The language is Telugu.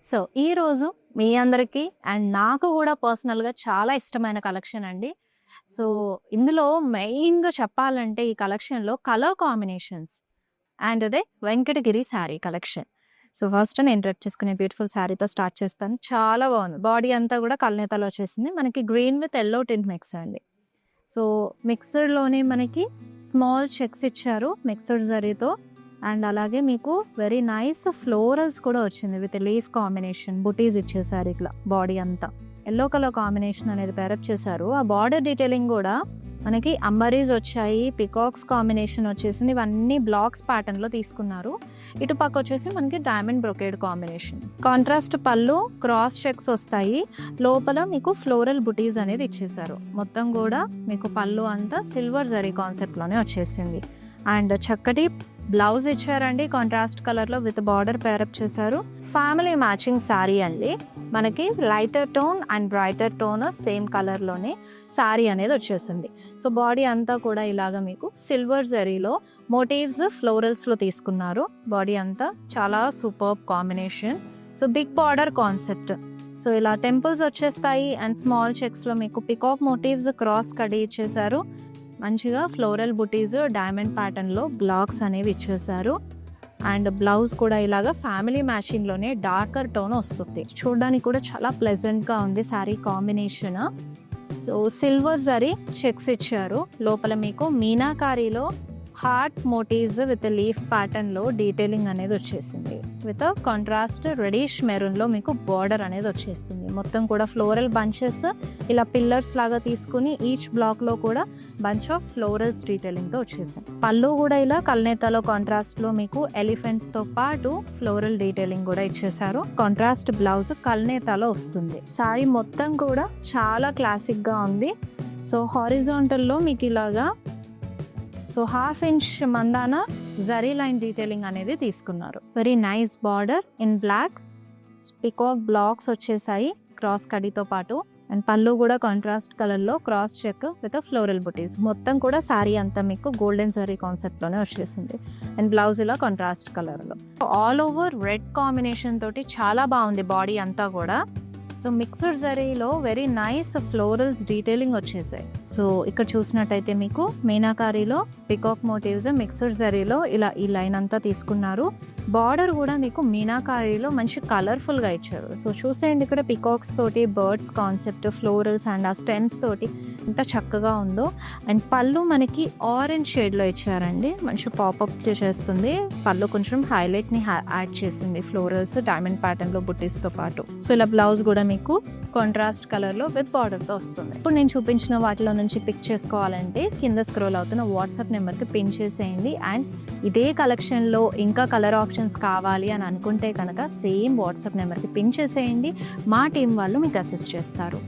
సో ఈరోజు మీ అందరికీ అండ్ నాకు కూడా పర్సనల్గా చాలా ఇష్టమైన కలెక్షన్ అండి. సో ఇందులో మెయిన్గా చెప్పాలంటే ఈ కలెక్షన్లో కలర్ కాంబినేషన్స్ అండ్ అదే Venkatagiri sari collection. So first నేను డ్రెప్ చేసుకునే బ్యూటిఫుల్ శారీతో స్టార్ట్ చేస్తాను. చాలా బాగుంది. బాడీ అంతా కూడా కల్నేతలో వచ్చేసింది. మనకి green with yellow tint mix అండి. సో మిక్సర్లోనే మనకి స్మాల్ చెక్స్ ఇచ్చారు మిక్సర్ జరీతో. అండ్ అలాగే మీకు వెరీ నైస్ ఫ్లోరల్స్ కూడా వచ్చింది విత్ లీఫ్ కాంబినేషన్. బుటీస్ ఇచ్చేసారు ఇట్లా బాడీ అంతా. ఎల్లో కలర్ కాంబినేషన్ అనేది పేరప్ చేశారు. ఆ బార్డర్ డీటెయిలింగ్ కూడా మనకి అంబరీస్ వచ్చాయి, పికాక్స్ కాంబినేషన్ వచ్చేసింది. ఇవన్నీ బ్లాక్స్ ప్యాటర్న్ లో తీసుకున్నారు. ఇటు పక్క వచ్చేసి మనకి డైమండ్ బ్రొకేడ్ కాంబినేషన్. కాంట్రాస్ట్ పళ్ళు, క్రాస్ చెక్స్ వస్తాయి. లోపల మీకు ఫ్లోరల్ బుటీస్ అనేది ఇచ్చేసారు. మొత్తం కూడా మీకు పళ్ళు అంతా సిల్వర్ జరీ కాన్సెప్ట్ లోనే వచ్చేసింది. అండ్ చక్కటి బ్లౌజ్ ఇచ్చారండి కాంట్రాస్ట్ కలర్ లో విత్ బార్డర్ పేరప్ చేశారు. ఫ్యామిలీ మ్యాచింగ్ శారీ అండి. మనకి lighter tone and brighter tone same colour లోనే శారీ అనేది వచ్చేసింది. సో బాడీ అంతా కూడా ఇలాగ మీకు సిల్వర్ జరీలో మోటివ్స్ ఫ్లోరల్స్ లో తీసుకున్నారు. బాడీ అంతా చాలా super combination. So big border concept. So ఇలా టెంపుల్స్ వచ్చేస్తాయి అండ్ స్మాల్ చెక్స్ లో మీకు పికాక్ మోటివ్స్ క్రాస్ కడి ఇచ్చేసారు. మంచిగా ఫ్లోరల్ బుటీస్ డైమండ్ ప్యాటర్న్ లో బ్లాక్స్ అనేవి ఇచ్చేసారు. అండ్ బ్లౌజ్ కూడా ఇలాగా ఫ్యామిలీ మ్యాచింగ్ లోనే డార్కర్ టోన్ వస్తుంది. చూడడానికి కూడా చాలా ప్లెజెంట్ గా ఉంది sari combination. So silver zari checks ఇచ్చారు. లోపల మీకు మీనాకారీలో heart motifs with leaf pattern లో డీటెయిలింగ్ అనేది వచ్చేసింది. విత్ కాంట్రాస్ట్ రెడిష్ మెరూన్ లో మీకు బార్డర్ అనేది వచ్చేస్తుంది. మొత్తం కూడా ఫ్లోరల్ బంచెస్ ఇలా పిల్లర్స్ లాగా తీసుకుని ఈచ్ బ్లాక్ లో కూడా బంచ్ ఆఫ్ ఫ్లోరల్స్ డీటెయిలింగ్ తో వచ్చేసాయి. పళ్ళు కూడా ఇలా కల్నేతలో కాంట్రాస్ట్ లో మీకు ఎలిఫెంట్స్ తో పాటు ఫ్లోరల్ డీటెయిలింగ్ కూడా ఇచ్చేసారు. కాంట్రాస్ట్ బ్లౌజ్ కల్నేతలో వస్తుంది. సారీ మొత్తం కూడా చాలా క్లాసిక్ గా ఉంది. సో హారిజాంటల్ లో మీకు ఇలాగా సో 1/2 ఇంచ్ మందాన జరీ లైన్ డీటెయిలింగ్ అనేది తీసుకున్నారు. Very nice border in black. Peacock blocks వచ్చేసాయి క్రాస్ కడితో పాటు. అండ్ పళ్ళు కూడా కాంట్రాస్ట్ కలర్ లో క్రాస్ చెక్ విత్ ఫ్లోరల్ బుటీస్. మొత్తం కూడా శారీ అంతా మీకు గోల్డెన్ జరీ కాన్సెప్ట్ లోనే వచ్చేసింది. అండ్ బ్లౌజ్ ఇలా కాంట్రాస్ట్ కలర్ లో ఆల్ ఓవర్ రెడ్ కాంబినేషన్ తోటి చాలా బాగుంది బాడీ అంతా కూడా. సో మిక్సర్ జరీలో వెరీ నైస్ ఫ్లోరల్స్ డీటెయిలింగ్ వచ్చేసాయి. సో ఇక్కడ చూసినట్టయితే మీకు మీనాకారీలో పికాక్ మోటివ్స్ మిక్సర్ జరీలో ఇలా ఈ లైన్ అంతా తీసుకున్నారు. బార్డర్ కూడా మీకు మీనాకారీలో మంచి కలర్ఫుల్ గా ఇచ్చారు. సో చూసేయండి ఇక్కడ పికాక్స్ తోటి బర్డ్స్ కాన్సెప్ట్ ఫ్లోరల్స్ అండ్ ఆ స్టెమ్స్ తోటి ఎంత చక్కగా ఉందో. అండ్ పళ్ళు మనకి ఆరెంజ్ షేడ్ లో ఇచ్చారండి. మంచి పాపప్ చేస్తుంది. పళ్ళు కొంచెం హైలైట్ ని యాడ్ చేసింది ఫ్లోరల్స్ డైమండ్ ప్యాటర్న్ లో బుట్టీస్ తో పాటు. సో ఇలా బ్లౌజ్ కూడా మీకు కాంట్రాస్ట్ కలర్ లో విత్ బార్డర్ తో వస్తుంది. ఇప్పుడు నేను చూపించిన వాటిలో నుంచి పిక్ చేసుకోవాలంటే కింద స్క్రోల్ అవుతున్న వాట్సాప్ నెంబర్ కి పిన్ చేసేయండి. అండ్ ఇదే కలెక్షన్ లో ఇంకా కలర్ ఆప్షన్స్ కావాలి అని అనుకుంటే కనుక సేమ్ వాట్సాప్ నెంబర్ కి పిన్ చేసేయండి. మా టీం వాళ్ళు మీకు అసిస్ట్ చేస్తారు.